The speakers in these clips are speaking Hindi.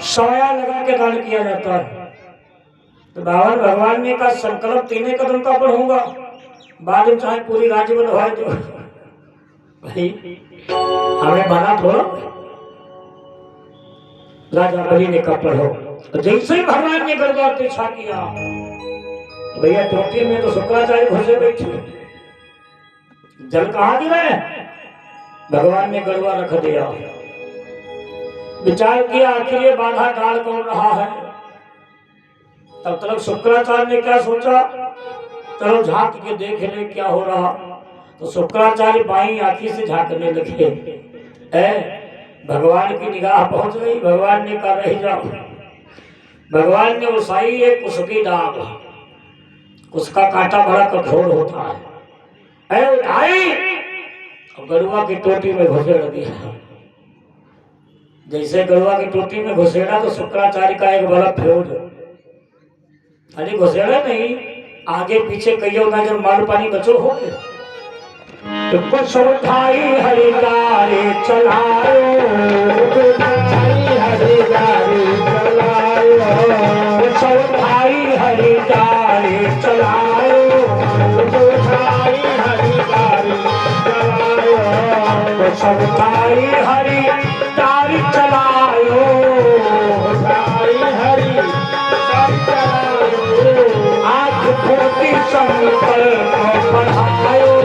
सवाया लगा के दान किया जाता है। तो भगवान ने कहा संकल्प 3 कदम का बढ़ूंगा, बाद में चाहे पूरी राज्य में दो भाई हमें बना थोड़ा। राजा बलि ने कहा पढ़ो। जैसे ही भगवान ने गड़बड़ पीछा किया भैया टोटी में तो शुक्राचार्य घुसे बैठे, जल कहाँ गिरे? भगवान ने गड़बड़ रख दिया। विचार किया आखिर ये बाधा डाल कौन रहा है। तब तक शुक्राचार्य ने क्या सोचा, चलो झांक के देख ले क्या हो रहा। तो शुक्राचार्य बाई आंखी से झांकने लगे। भगवान की निगाह पहुंच गई। भगवान ने कहा रह जाओ। भगवान ने उसाई एक उसकी दाग, उसका कांटा बड़ा कठोर होता है, उठाई और गरुआ की टोटी में घुसेड़ दिया। जैसे गरुआ की टोटी में घुसेड़ा तो शुक्राचार्य का एक बड़ा फ्योज, अरे घुसेड़ा नहीं, आगे पीछे कई नजर माल पानी बचो हो गए। कुछ उठाई हरि गाड़ी चलायो, हरि गाड़ी चलायो, कुछ उठाई हरि गाड़ी चलायो, उठाई हरि गाड़ी चलायो, कुछ उठाई हरि गाड़ी चलायो, उठाई हरि गाड़ी चलायो, आँख खोटी संकल्प पढ़ायो,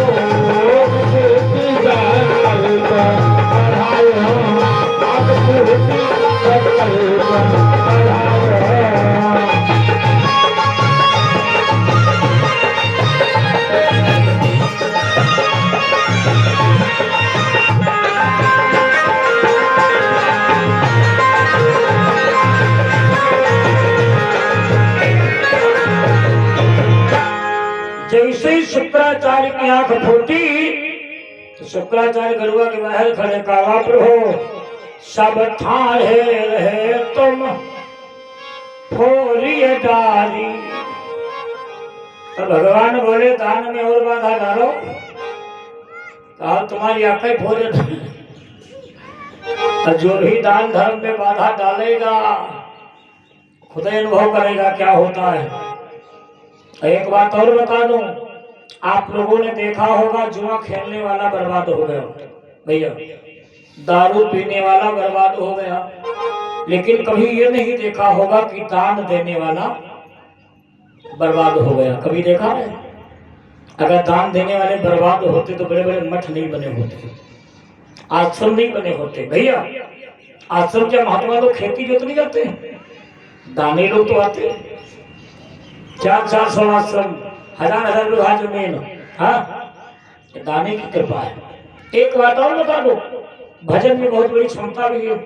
जैसे ही शुक्राचार्य की आंख फूटी तो शुक्राचार्य गरुआ के महल खड़े कावा प्रभु सब ठाढ़े रहे तुम फोरिए डाली। तो भगवान बोले दान में और बाधा डालो। कहा तुम्हारी आंखें फोरे तो जो भी दान धर्म में बाधा डालेगा खुद अनुभव करेगा क्या होता है। एक बात और बता दूं, आप लोगों ने देखा होगा जुआ खेलने वाला बर्बाद हो गया भैया, दारू पीने वाला बर्बाद हो गया, लेकिन कभी ये नहीं देखा होगा कि दान देने वाला बर्बाद हो गया। कभी देखा है? अगर दान देने वाले बर्बाद होते तो बड़े बड़े मठ नहीं बने होते, आश्रम नहीं बने होते। भैया आश्रम के महात्मा लोग खेती जोतने जाते हैं, दानी लोग तो आते हैं। 400 आश्रम, 1000 बीघा जमीन, हाँ दाने की कृपा है। एक बात और बता दो, भजन में बहुत बड़ी क्षमता भी है,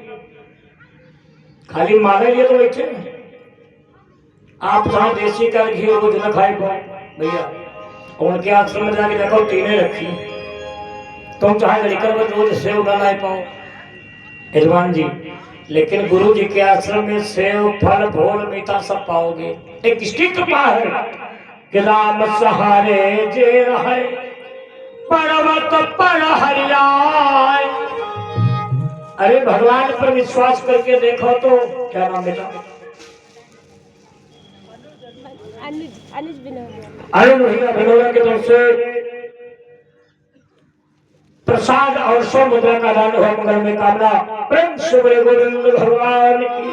खाली मांगे लिए तो बैठे आप जहाँ देसी का घी रोज न खाए पाओ भैया, उनके आश्रम में जाके देखो टीने रखी, तुम चाहे लेकर रोज सेव न ला पाओ यजमान जी, लेकिन गुरु जी के आश्रम में सेव फल फूल मीठा सब पाओगे। एक इसकी कृपा है कि राम सहारे जे रहे पर्वत पर हरियाय। अरे भगवान पर विश्वास करके देखो तो क्या नाम बेटा? अनुज भैया भगवान की तरफ से प्रसाद और सौ मुद्रा का दान हुआ मंगल में कामना। प्रेम से बड़े गोविंद भगवान की।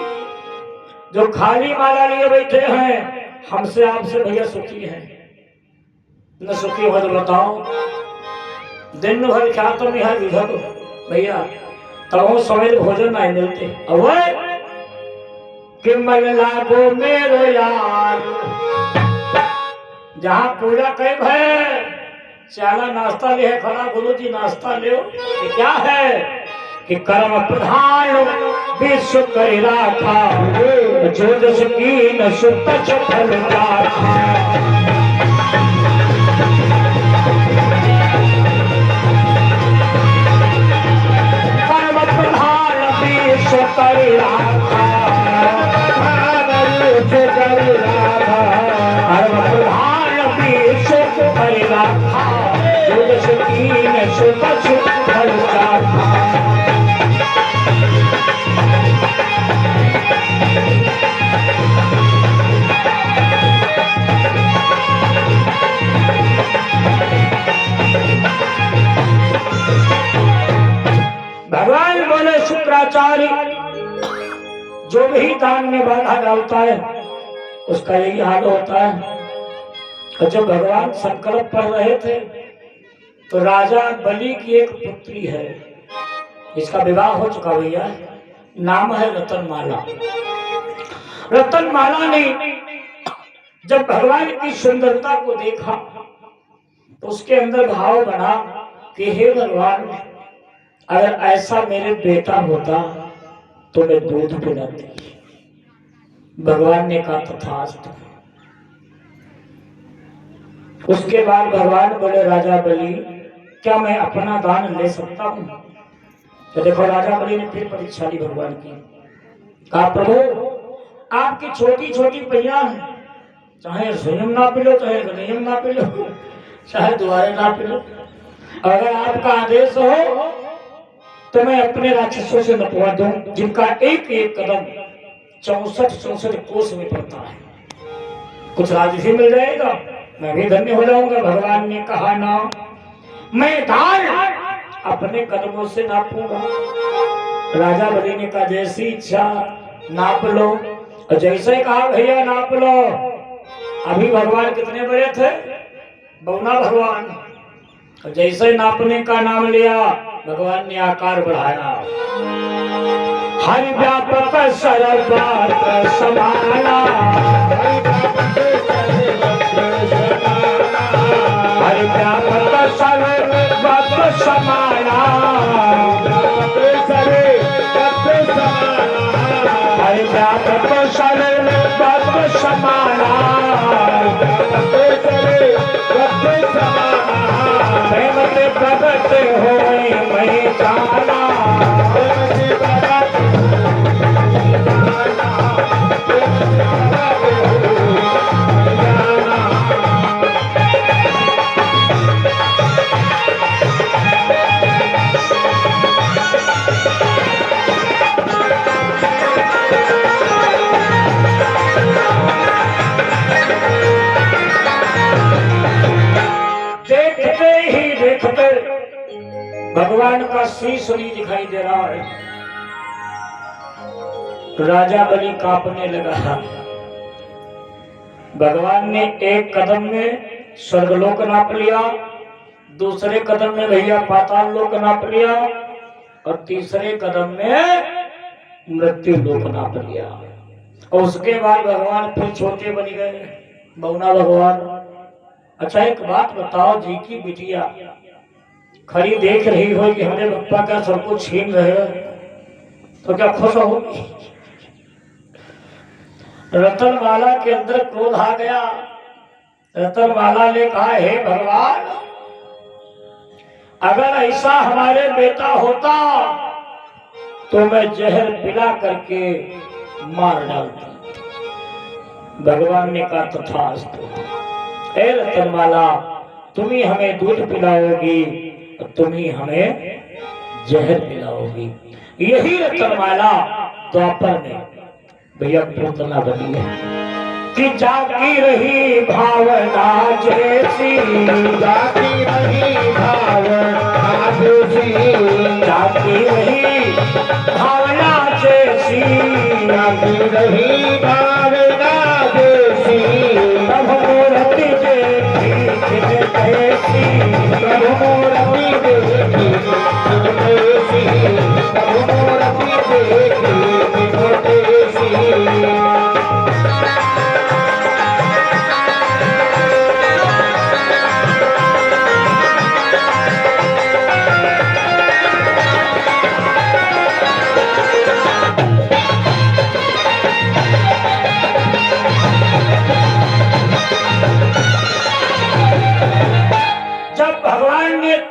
जो खाली माला लिए बैठे हैं हमसे आपसे भैया सुखी हैं, न सुखी हो तो बताओ। दिन भर क्या तुम यहाँ विधत भैया, तब सवेरे भोजन नहीं मिलते। अब कि मन लागो मेरो यार, जहाँ पूजा कई भय चाला नाश्ता ले खड़ा, गुरु जी नाश्ता ले क्या है कि कर्म प्रधान विश्व कर राखा, जो जस कीन सुत फल राखा। कर्म प्रधान विश्व कर राखा, कर्म प्रधान विश्व कर राखा, जो जस कीन सुत फल राखा। जो भी दान में बाधा डालता है उसका यही हाल होता है। और जब भगवान संकल्प पढ़ रहे थे तो राजा बलि की एक पुत्री है, इसका विवाह हो चुका भैया, नाम है रतनमाला। रतनमाला ने जब भगवान की सुंदरता को देखा तो उसके अंदर भाव बना कि हे भगवान, अगर ऐसा मेरे बेटा होता तो मैं दूध पिलाती। भगवान ने कहा तथास्तु। उसके बाद भगवान बोले राजा बलि, क्या मैं अपना दान ले सकता हूं? तो देखो राजा बलि ने फिर परीक्षा ली भगवान की। कहा प्रभु, आपकी छोटी छोटी पैया हैं, चाहे स्वयं ना पिलो, चाहे गनियम ना पिलो, चाहे दुआरे ना पिलो, अगर आपका आदेश हो तो मैं अपने राक्षसों से नपवा दूं, जिनका एक एक कदम 64 कोस में पड़ता है। कुछ राजसी मिल जाएगा, मैं भी धन्य हो जाऊंगा। भगवान ने कहा ना, मैं दान अपने कदमों से नापूंगा। राजा बलि ने कहा जैसी इच्छा नाप लो। और जैसे कहा भैया नाप लो, अभी भगवान कितने बड़े थे, बौना भगवान। और जैसे नापने का नाम लिया भगवान ने आकार बढ़ाया। हरि व्यापक सर्वत्र समाना, हरि व्यापक सर्वत्र समाना, हरि व्यापक सर्वत्र समाना, प्रेम के प्रगट होए मैं जाना। भगवान का शीश नहीं दिखाई दे रहा है। राजा बलि कांपने लगा। भगवान ने एक कदम में स्वर्गलोक नाप लिया, दूसरे कदम में भैया पाताल लोक नाप लिया, और तीसरे कदम में मृत्यु लोक नाप लिया। और उसके बाद भगवान फिर छोटे बन गए, बौना भगवान। अच्छा एक बात बताओ, जी की बिटिया खड़ी देख रही हो कि हमारे बप्पा का सब कुछ छीन रहे हो, तो क्या खुश होगी? रतनमाला के अंदर क्रोध आ गया। रतनमाला ने कहा हे भगवान, अगर ऐसा हमारे बेटा होता तो मैं जहर पिला करके मार डालता। भगवान ने कहा तथास्तु। ए रतनमाला, तुम ही हमें दूध पिलाओगी, तुम ही हमें जहर पिलाओगी। यही रतनमाला द्वापर में भैया पूतना बनी है कि जागी रही भावना जैसी, जागी रही भावना जैसी, जागी रही भावना जैसी, जागी रही भावना जैसी, तब मूर्ति देखी जैसी, तब मूर्ति देखी जैसी, तब मूर्ति देखी जैसी।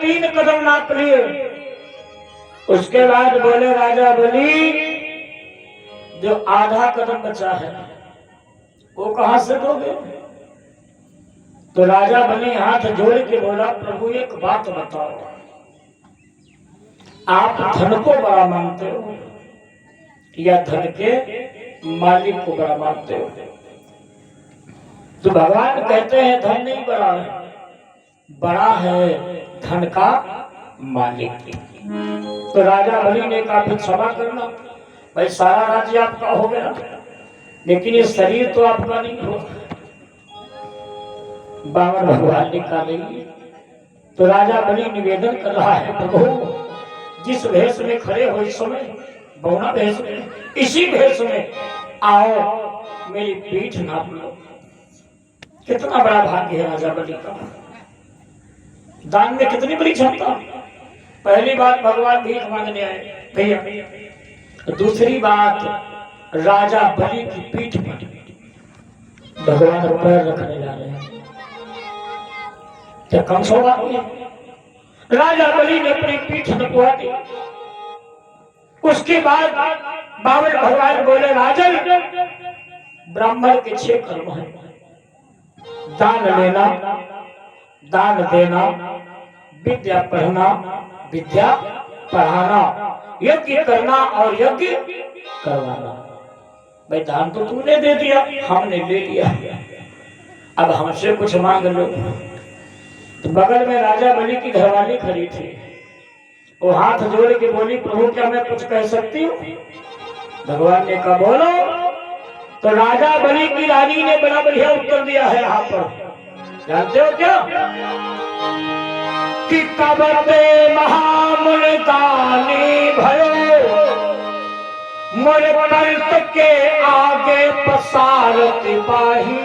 तीन कदम नाप लिए, उसके बाद बोले राजा बलि, जो आधा कदम बचा है वो कहां से दोगे? तो राजा बलि हाथ जोड़ के बोला प्रभु एक बात बताओ, आप धन को बड़ा मानते हो या धन के मालिक को बड़ा मानते हो? तो भगवान कहते हैं धन नहीं बड़ा है, बड़ा है धन का मालिक। तो राजा बलि ने कहा फिर क्षमा करना, भाई सारा राज्य आपका हो गया, लेकिन ये शरीर तो आपका नहीं हो। बावन भगवान ने कहा नहीं। तो राजा बलि निवेदन कर रहा है, प्रभु जिस भेष में खड़े हो इस समय, बहुना भेष में, इसी भेष में आओ, मेरी पीठ नाप लो। कितना बड़ा भाग्य है राजा बलि का, दान में कितनी बड़ी क्षमता। पहली बात भगवान भीख मांगने आए भैया, दूसरी बात राजा बलि की पीठ पर भगवान पैर रखने जा रहे हैं। क्या कम सौभाग्य है? राजा बलि ने अपनी पीठ नपवा दी। उसके बाद बावन भगवान बोले, राजन ब्राह्मण के 6 कर्म हैं, दान लेना, दान देना, विद्या पढ़ना, विद्या पढ़ाना, यज्ञ करना और यज्ञ करवाना। भाई दान तो तूने दे दिया, हमने ले लिया, अब हमसे कुछ मांग लो। तो बगल में राजा बलि की घरवाली खड़ी थी, वो हाथ जोड़ के बोली, प्रभु क्या मैं कुछ कह सकती हूँ? भगवान ने कहा बोलो। तो राजा बलि की रानी ने बड़ा बढ़िया उत्तर दिया है यहाँ पर, जानते हो क्या? कि कब ते महामुल्तानी भयो, मोरे पंत के आगे पसार तिपाही।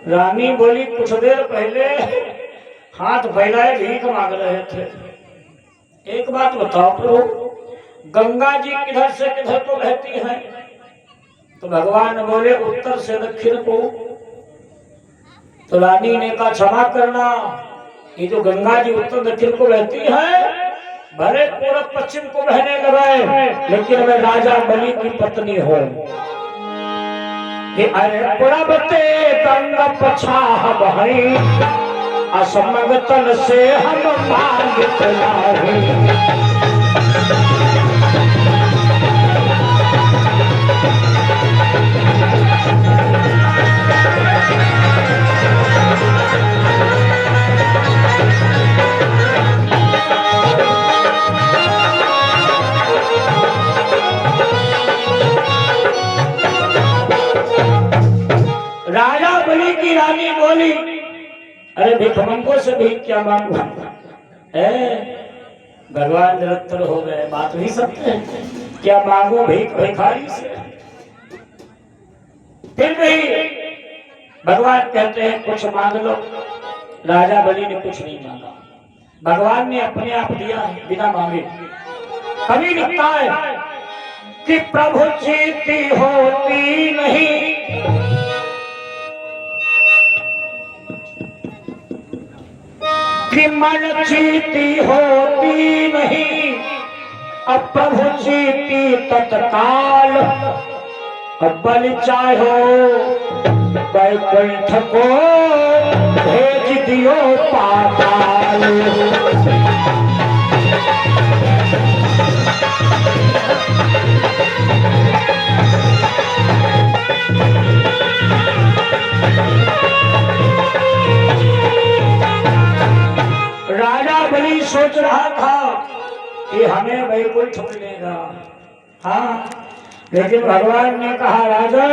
रानी बोली, कुछ देर पहले हाथ फैलाए भीख मांग रहे थे। एक बात बताओ प्रभु, गंगा जी किधर से किधर को बहती है? तो भगवान बोले उत्तर से दक्षिण को। तो रानी ने कहा क्षमा करना, ये जो गंगा जी उत्तर दक्षिण को बहती है, भले पूरब पश्चिम को बहने लगे, लेकिन मैं राजा बलि की पत्नी हूँ। अरे पूरबते गंगा पछाह बहई, असमगतन से हम मांगत नाही। राजा बलि की रानी बोली, अरे भिखमंगों से भीख क्या मांगू? भगवान निरंतर हो गए, बात नहीं सकते, क्या मांगो भीख भिखारी से? फिर भी भगवान कहते हैं कुछ मांग लो। राजा बलि ने कुछ नहीं मांगा, भगवान ने अपने आप दिया बिना मांगे। कभी लिखता है कि प्रभु जीती होती नहीं, कि मन जीती होती नहीं, अब प्रभु जीती तत्काल। अब बलि चाहो बैकुंठ को भेज दियो पाताल। राजा बलि सोच रहा था कि हमें वैकुंठ मिलेगा, हाँ, लेकिन भगवान ने कहा राजा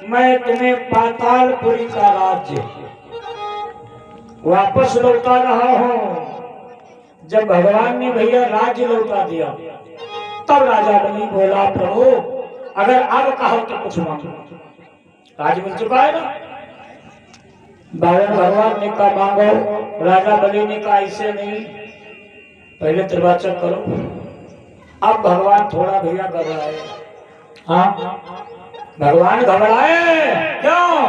मैं तुम्हें पातालपुरी का राज्य वापस लौटा रहा हूँ। जब भगवान ने भैया राज्य लौटा दिया, तब राजा बलि बोला प्रभु अगर अब कहो तो कुछ मांगो, राज्य मिल चुका है ना। भगवान ने कहा मांगो। राजा बलि ने कहा ऐसे नहीं, पहले त्रिवाचक करो। अब भगवान थोड़ा भैया घबराए, हाँ भगवान घबराए क्यों?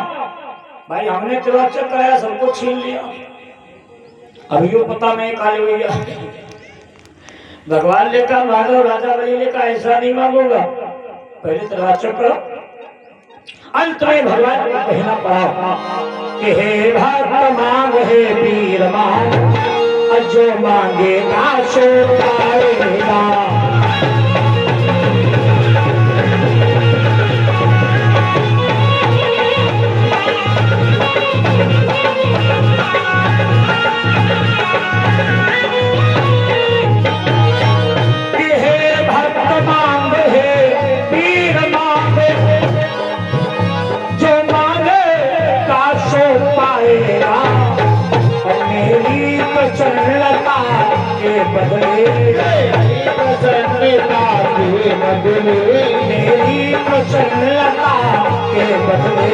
भाई हमने त्रिवाचक कराया, सबको छीन लिया, अभी यो पता नहीं काली भैया। भगवान ने कहा मांगो, राजा बलि ने कहा ऐसा नहीं मांगूंगा, पहले त्रिवाचक करो। अंत में भगवान को कहना पड़ा कि हे भक्त मांग, हे वीर मांग, जो मांगेगा सो पाएगा। हे के बदले, मेरी प्रसन्नता के बदले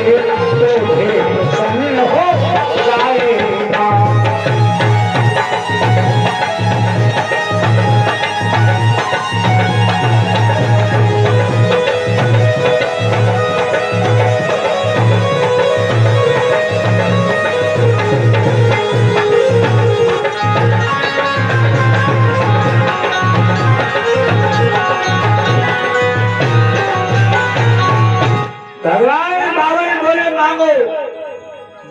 तुझे प्रसन्न हो जाएगा। भगवान बावन बोले मांगो,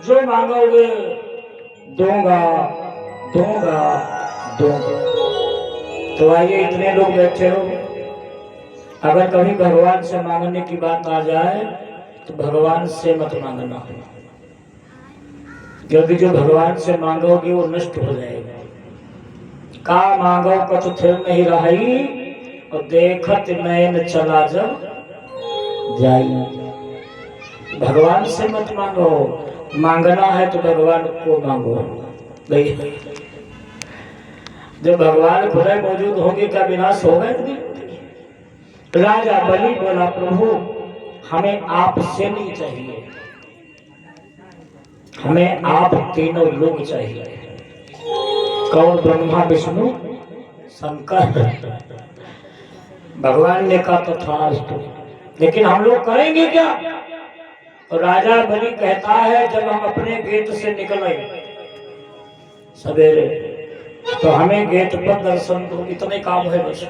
जो मांगोगे दूंगा दूंगा दूंगा। तो आइए, इतने लोग बैठे हो, अगर कभी भगवान से मांगने की बात आ जाए तो भगवान से मत मांगना, क्योंकि जो भगवान से मांगोगे वो नष्ट हो जाएगा। का मांगो कछु थिर नहीं रही, और देखत नयन चला जब जाई। भगवान से मत मांगो, मांगना है तो भगवान को मांगो। जब भगवान खुद मौजूद होंगे क्या विनाश होगा? राजा बलि बोला, प्रभु हमें आपसे नहीं चाहिए, हमें आप तीनों लोग चाहिए। कौन? ब्रह्मा विष्णु शंकर। भगवान ने कहा तथास्तु, लेकिन हम लोग करेंगे क्या? तो राजा बलि कहता है, जब हम अपने गेट से निकले सवेरे तो हमें गेट पर दर्शन दो, इतने काम है बस।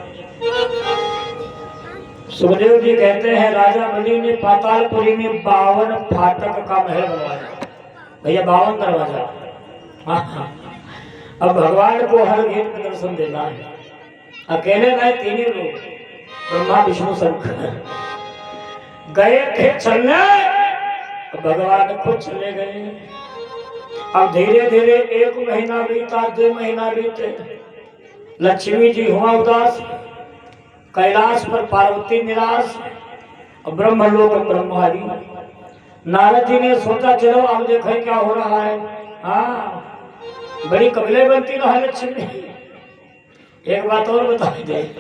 सुखदेव जी कहते हैं, राजा बलि ने पातालपुरी में 52 फाटक का महल बनवाया। भैया 52 दरवाजा। हाँ। अब भगवान को हर गेट पर दर्शन देना है। अकेले गए तीनों लोग, ब्रह्मा विष्णु शंकर गए थे चलने, भगवान खुद चले गए। अब धीरे धीरे 1 महीना बीता, 2 महीना बीते, लक्ष्मी जी हुआ उदास, कैलाश पर पार्वती निराश, और ब्रह्मलोक ब्रह्मारी। नारद जी ने सोचा चलो अब देखें क्या हो रहा है। हाँ, बड़ी कबले बनती रहा लक्ष्मी। एक बात और बता दे,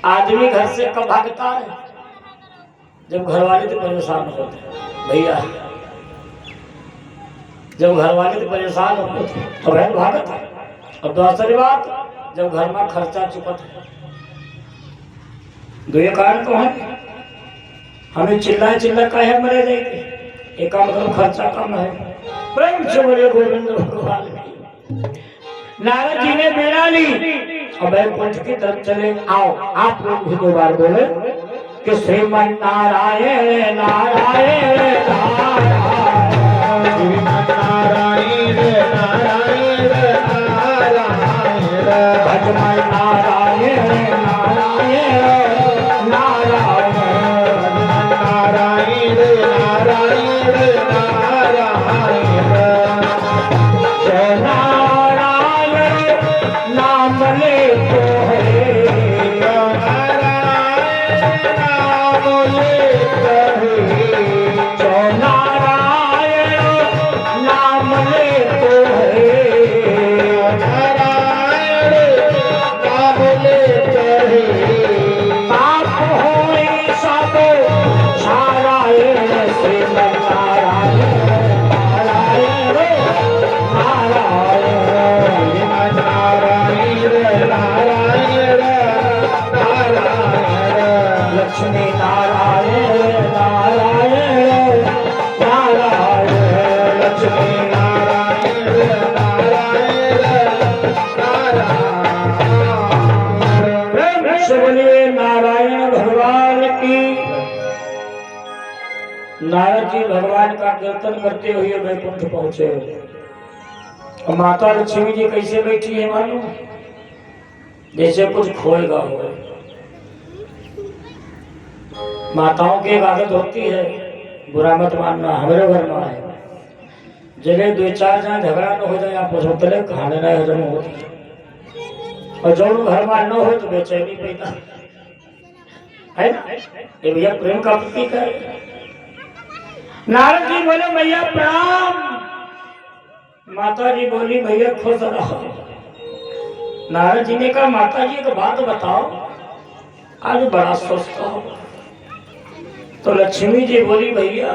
आदमी घर से कब भागता है? जब घरवाले तो परेशान होते हैं। भैया जब घरवाले तो परेशान होते तो बहन भागत है, और दूसरी बात जब घर में खर्चा चुकत है। दो ये कारण तो है, हमें चिल्ला चिल्ला का है मरे जाएंगे, एक मतलब खर्चा कम है। प्रेम से बोले गोविंद भगवान। नारद जी ने बेड़ा ली और बैकुंठ की तरफ चले। आओ आप लोग भी 2 बार बोले कि श्रीमन नारायण नारायण नारायण, श्रीमन नारायण नारायण नारायण, भजमन नारायण नारायण नारायण, नारायण नारायण नारायण। जय नारायण नाम ले तो है, जय नारायण नाम ले तो है, पाप होए सब नारायण श्रीमन नारायण नारायण नारायण, लक्ष्मी नारायण नारायण नारायण, लक्ष्मी बोलिए नारायण भगवान की। नारद जी भगवान का कीर्तन करते हुए वैकुंठ पहुंचे, और माता लक्ष्मी जी कैसे बैठी है मालूम? जैसे कुछ खोएगा हो। माताओं की एक आदत होती है, बुरा मत मानना, हमारे घर में है, जगह 2-4 जहाँ झगड़ा न हो जाए आप होटले खाने न हजम होती, और जो घर में न हो तो बेचैनी पैदा है ना। ये भैया प्रेम का प्रतीक है। नारद जी बोले भैया प्रणाम। माता जी बोली भैया खुश रहो। नारद जी ने कहा माता जी एक बात बताओ, आज बड़ा सोचता हूँ। तो लक्ष्मी जी बोली भैया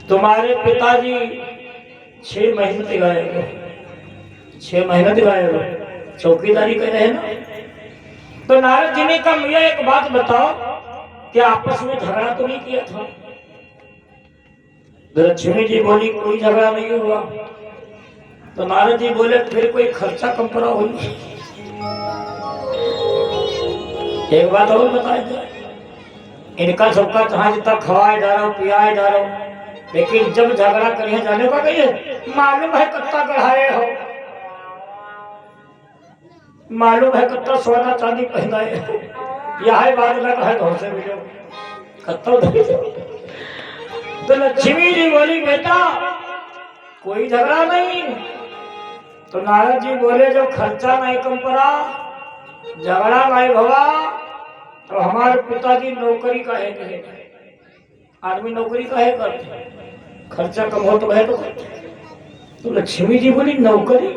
तुम्हारे पिताजी 6 महीने गए हो, 6 महीने गए हो, चौकीदारी कर रहे ना। तो नारद जी ने कहा भैया एक बात बताओ कि आपस में झगड़ा तो नहीं किया था? तो लक्ष्मी जी बोली कोई झगड़ा नहीं हुआ। तो नारद जी बोले फिर कोई खर्चा कम करा हुई। एक बात और बताए जाए, इनका सबका जहां जितना खवाए जा रहा हूं पियाए जा रहा हूं, लेकिन जब झगड़ा करिए जाने का कहिए मालूम है कितना गढ़ाए हो, मालूम है कितना सोना चांदी पहनाए हो, यह बात ना कहे तो से मिलो कत्ता। तो लक्ष्मी जी बोली बेटा कोई झगड़ा नहीं। तो नारद जी बोले जो खर्चा नहीं कम पड़ा, झगड़ा नहीं भवा, तो हमारे पिताजी नौकरी का है कहे, आदमी नौकरी का है करते, खर्चा कम हो तो है तो करते। तो लक्ष्मी जी बोली नौकरी,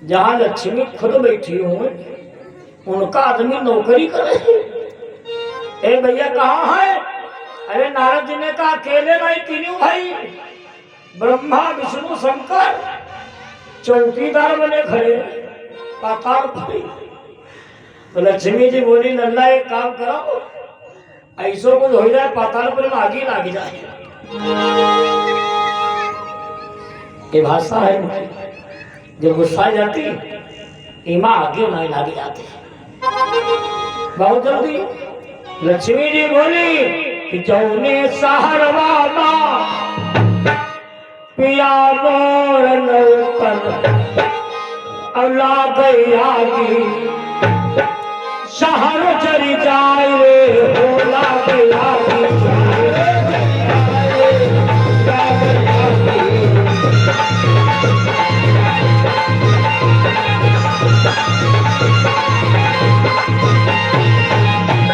जहां लक्ष्मी खुद बैठी हूं उनका आदमी नौकरी करे। ए भैया कहाँ है? अरे नारद जी ने कहा अकेले नहीं, तीनों भाई ब्रह्मा विष्णु शंकर चौकीदार बने खड़े पाताल पड़ी। तो लक्ष्मी जी बोली नल्ला एक काम करो, ऐसो कुछ हो जाए पाताल पर आगे लाग जाए। ये भाषा है जब गुस्सा जाती इमा आगे नहीं लाग जाते बहुत जल्दी। लक्ष्मी जी बोली कि जौने सहरवा पिया मोर नौकर अला गैया की शहर चली जाए रे होला गैया की।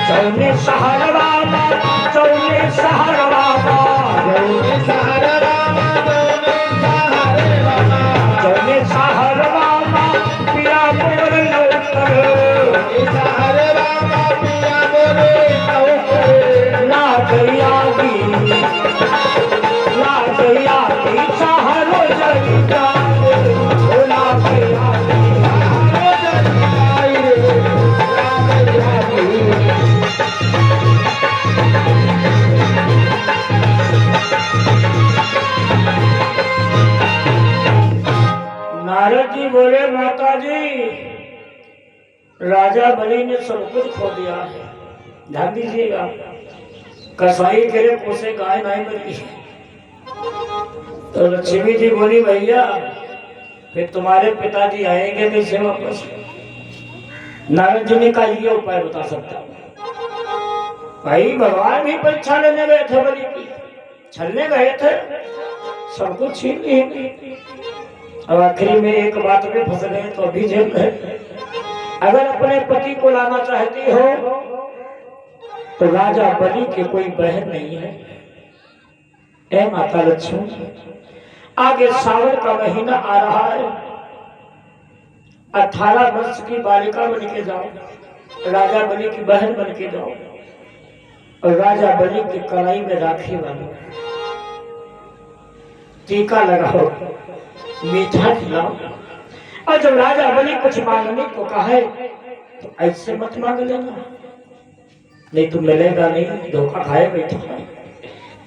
चौने सहरवा चौने सहरवा चौने सहरवा पिया मोर नौकर ला गैया की शहर चली जाए होला गैया की। नारद जी बोले माता जी राजा बलि ने सब कुछ खो दिया है, ध्यान दीजिएगा। कसाई के लिए कोसे गाय नहीं बनी। तो लक्ष्मी जी बोली भैया फिर तुम्हारे पिताजी आएंगे कैसे वापस? नारद जी ने कहा ये उपाय बता सकता हूं। भाई भगवान भी परीक्षा लेने गए थे, बलि की छलने गए थे, सब कुछ छीन लिए। अब आखिरी में एक बात में फंस गए तो अभी जेल है। अगर अपने पति को लाना चाहती हो तो राजा बलि की कोई बहन नहीं है। ए माता लक्ष्मी आगे सावन का महीना आ रहा है, 18 वर्ष की बालिका बन के जाओ, राजा बलि की बहन बन के जाओ और राजा बलि की कलाई में राखी बांधो, टीका लगाओ, मीठा खिलाओ। और जब राजा बलि कुछ मांगने को कहे तो ऐसे मत मांग लेना, नहीं तो मिलेगा नहीं, धोखा खाए बैठा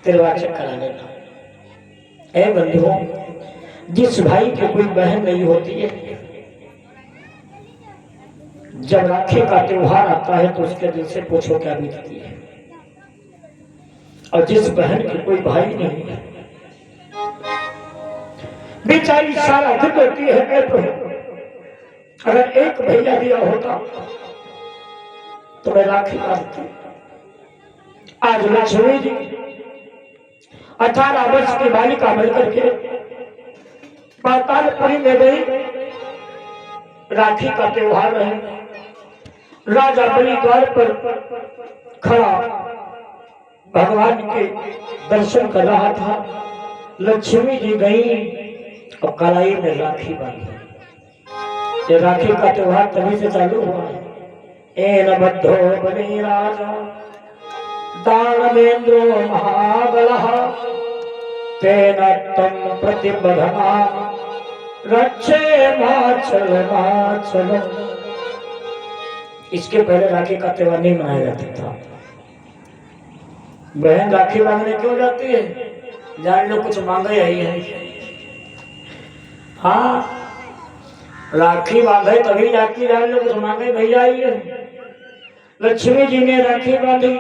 तिरवाचक करा लेना। ए बंधुओं जिस भाई की कोई बहन नहीं होती है, जब राखी का त्योहार आता है तो उसके दिल से पूछो क्या बीतती है। और जिस बहन की कोई भाई नहीं है बेचारी सारा दिन होती है अगर एक भैया दिया होता तो मैं राखी बांधती। आज लक्ष्मी जी 18 वर्ष की बालिका बनकर के पातालपुरी में गई। राखी का त्योहार है, राजा बलि द्वार पर खड़ा भगवान के दर्शन कर रहा था। लक्ष्मी जी गई और कलाई में राखी बांधी। ये राखी का त्योहार तभी से चालू हुआ है। एन बद्धो बलि राजा दानवेन्द्रो महाबलः तेन तं प्रतिबध्ना रक्षे माचल माचल। इसके पहले राखी का त्योहार नहीं मनाया जाता था। बहन राखी बांधने क्यों जाती है? जान लो कुछ मांगे आई है। हाँ, राखी बांधे तभी जाती, जान लो कुछ मांगे भैया आई है। लक्ष्मी जी ने राखी बांधी।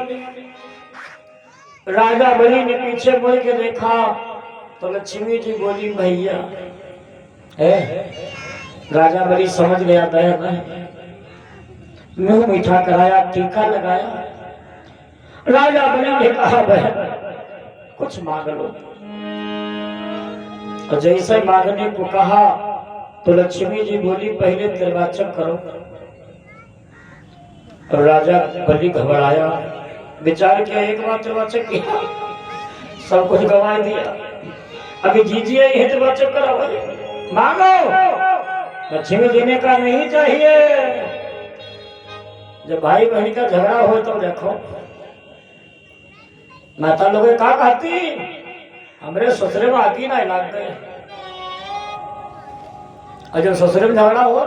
राजा बलि ने पीछे मुड़ के देखा तो लक्ष्मी जी बोली भैया है। राजा बलि समझ गया बहन है, मुंह मीठा कराया, टीका लगाया। राजा बलि ने कहा बहन कुछ मांग लो। और जैसे मांगने को कहा तो लक्ष्मी जी बोली पहले निर्वाचन करो। और राजा बलि घबराया, विचार किया एक बार निर्वाचन किया, सब कुछ गंवा दिया, अभी जीजिए ही निर्वाचन करो, मांगो। लक्ष्मी जी ने कहा नहीं चाहिए। जब भाई बहन का झगड़ा हो तो देखो माता लोग का कहती हमरे ससुरे में आती ना इलाज गए। और जब ससुरे में झगड़ा हो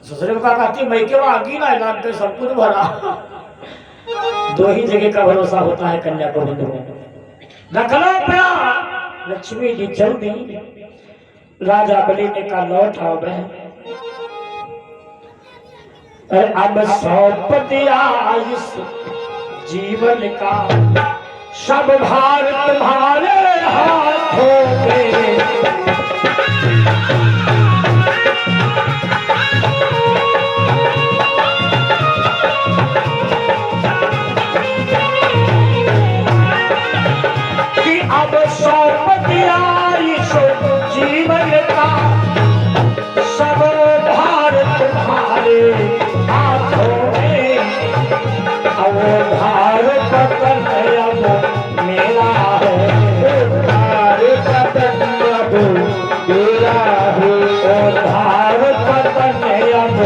ससुरे में का कहती मैं क्यों आगी ना इलाज गए, सब कुछ भरा। दो ही जगह का भरोसा होता है कन्या को बंधु रखना पड़ा। लक्ष्मी जी चल गई। राजा बलि ने कहा लौट आओ बहन। अब सौंप दिया इस जीवन का सब भार तुम्हारे हाथों में। कि अब सौंप दिया इस जीवन का सब भार तुम्हारे हाथों में। अब भार पतन अब मेरा है, भार पतन अब मेरा है, और भार पतन अब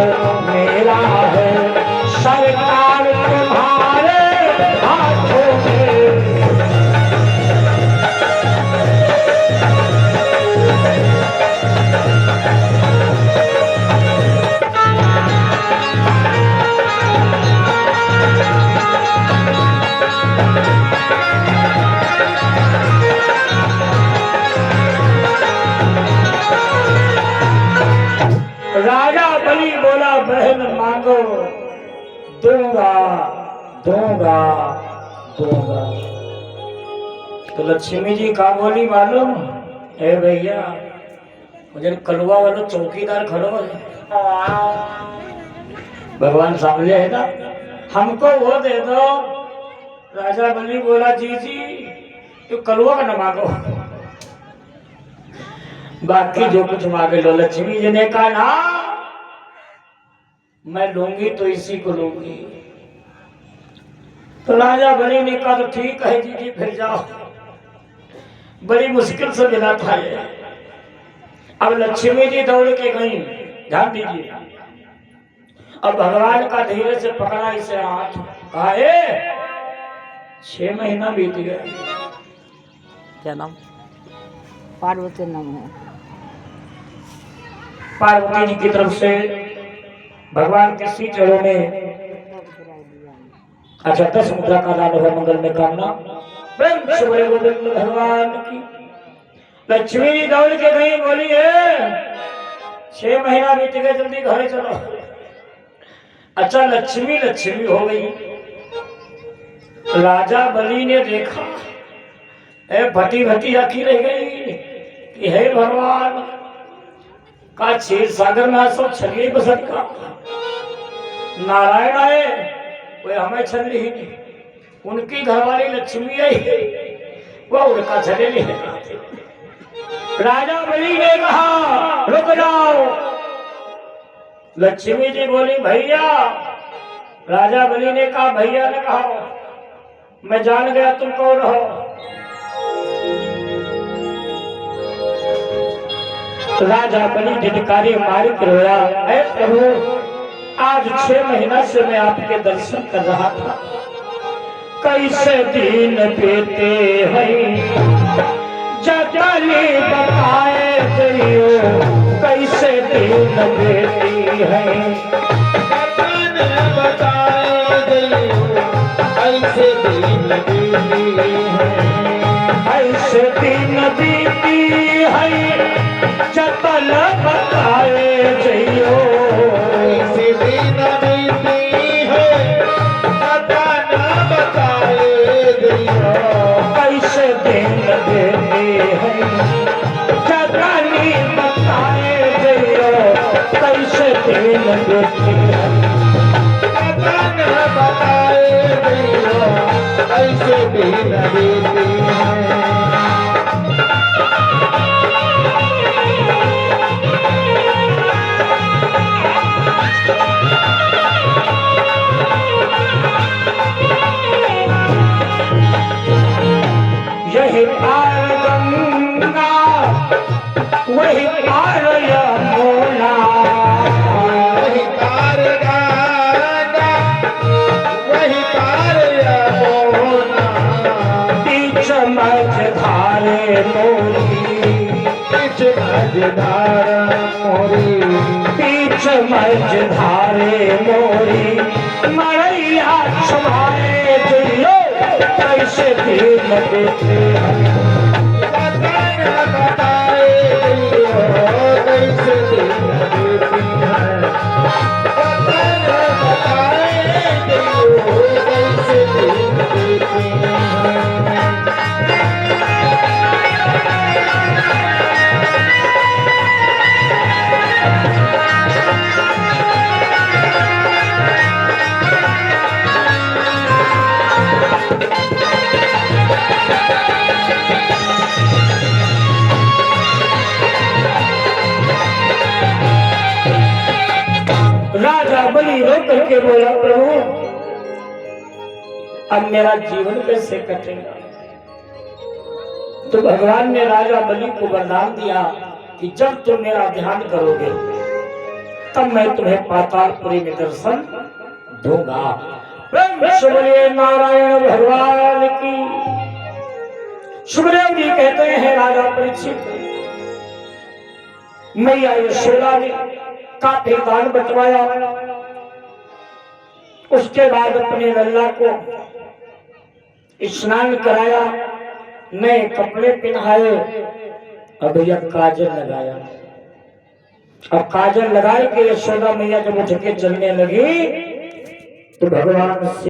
मेरा है। सरकार तुम्हारे हाथों में। राजा बलि बोला बहन मांगो, दूंगा दूंगा दूंगा। तो लक्ष्मी जी का बोली मालूम है भैया, मुझे कलुआ वाला चौकीदार खड़ो है, भगवान सामने है ना, हमको वो दे दो। राजा बलि बोला जी तो कलुआ का न मांगो, बाकी जो कुछ मांगे लो। लक्ष्मी जी ने कहा ना मैं लूंगी तो इसी को लूंगी। तो राजा बलि ने कहा तो ठीक है जी फिर जाओ। बड़ी मुश्किल से मिला था ये। अब लक्ष्मी जी दौड़ के गई, ध्यान दीजिए। अब भगवान का धीरे से पकड़ा इसे हाथ, कहा 6 महीना बीत गए। क्या नाम? पार्वती नाम है। पार्वती जी की तरफ से भगवान के श्री चरणों में अच्छा 10 मुद्रा का दान हो मंगल में कामना। गोविंद भगवान की। लक्ष्मी जी दौड़ के गई, बोली 6 महीना बीत गए, जल्दी घर चलो। अच्छा लक्ष्मी लक्ष्मी हो गई। राजा बलि ने देखा भटी भटी आखी रह गई कि हे भगवान का क्षीर सागर में सब छलिए बसत का नारायण आए वो हमें छल ही नहीं, उनकी घरवाली लक्ष्मी आई वो उनका छले नहीं। राजा बलि ने कहा रुक जाओ। लक्ष्मी जी बोली भैया। राजा बलि ने कहा भैया ने कहा मैं जान गया तुम कौन हो। राजा बलि धिटकारी मारी रोया, ऐ प्रभु आज 6 महीना से मैं आपके दर्शन कर रहा था। कैसे दिन बीते हैं जगली बताए दियो, कैसे दिन बीती है बताए दियो, ऐसे दिन बीती है, ऐसे दिन बीती है जतन बताए दियो, ऐसे दिन बीती है, जतन बताए दियो, कैसे दिन बीती है जगली बताए दियो, कैसे दिन बीती है जतन बताए दियो, ऐसे दिन बीती है। यही पार गंगा वही पार यमुना, वही पार गंगा, वही पार यमुना, बीच मझधारे मोरी, बीच मझधार मोरी, बीच मझधारे मोरी, मरैया छुड़ाए दियो, कैसे दिन बीते जतन बताए दियो, कैसे दिन बीती है, जतन बताए दियो, कैसे दिन बीती है। राजा बलि रो करके बोला, प्रभु अब मेरा जीवन कैसे कटेगा? तो भगवान ने राजा बलि को वरदान दिया कि जब तुम मेरा ध्यान करोगे तब मैं तुम्हें पातालपुरी में दर्शन दूंगा। प्रेम से बोलिए नारायण भगवान की। सुखदेव जी कहते हैं राजा परीक्षित, मैया यशोदा ने काफी दान बटवाया, उसके बाद अपने लल्ला को स्नान कराया, नए कपड़े पहनाए, अब भैया काजल लगाया। अब काजल लगा के यशोदा मैया जब उठ के चलने लगी तो भगवान